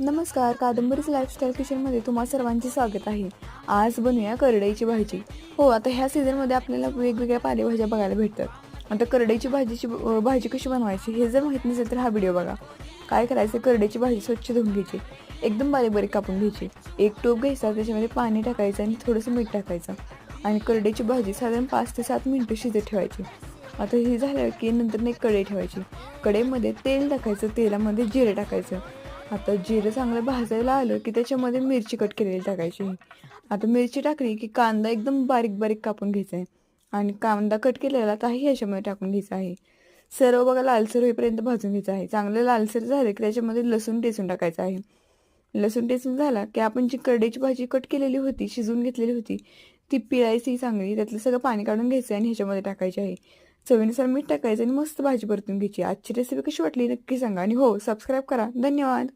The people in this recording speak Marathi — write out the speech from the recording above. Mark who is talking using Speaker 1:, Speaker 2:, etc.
Speaker 1: नमस्कार, कादंबरीच लाईफस्टाईल किचनमध्ये तुम्हा सर्वांचे स्वागत आहे. आज बनवूया करडईची भाजी. हो, आता ह्या सीझनमध्ये आपल्याला वेगवेगळ्या पालेभाज्या बघायला भेटतात. आता करडईची भाजी कशी बनवायची हे जर माहीत नसेल तर हा व्हिडिओ बघा. काय करायचं, करडईची भाजी स्वच्छ धुवून घ्यायची, एकदम बारीक बारीक कापून घ्यायची. एक टोप घ्यायचा, त्याच्यामध्ये पाणी टाकायचं आणि थोडंसं मीठ टाकायचं आणि करडईची भाजी साधारण 5 ते 7 मिनिटं शिजत ठेवायची. आता हे झालं की नंतर एक कढई ठेवायची. कढईमध्ये तेल टाकायचं, तेलामध्ये जिरं टाकायचं. आता जिरं चांगलं भाजायला आलं की त्याच्यामध्ये मिरची कट केलेली टाकायची. आता मिरची टाकली की कांदा एकदम बारीक बारीक कापून घ्यायचा आहे आणि कांदा कट केलेला ताही ह्याच्यामध्ये टाकून घ्यायचा आहे. सर्व बघा लालसर होईपर्यंत भाजून घ्यायचं आहे. चांगलं लालसर झालं की त्याच्यामध्ये लसूण टेचून टाकायचं आहे. लसूण टेचून झाला की आपण जी करडईची भाजी कट केलेली होती, शिजवून घेतलेली होती, ती पिळायची चांगली, त्यातलं सगळं पाणी काढून घ्यायचं आणि ह्याच्यामध्ये टाकायची आहे. चवीनुसार मीठ टाकायचं आणि मस्त भाजी परतून घ्यायची. आजची रेसिपी कशी वाटली नक्की सांगा आणि हो, सबस्क्राईब करा. धन्यवाद.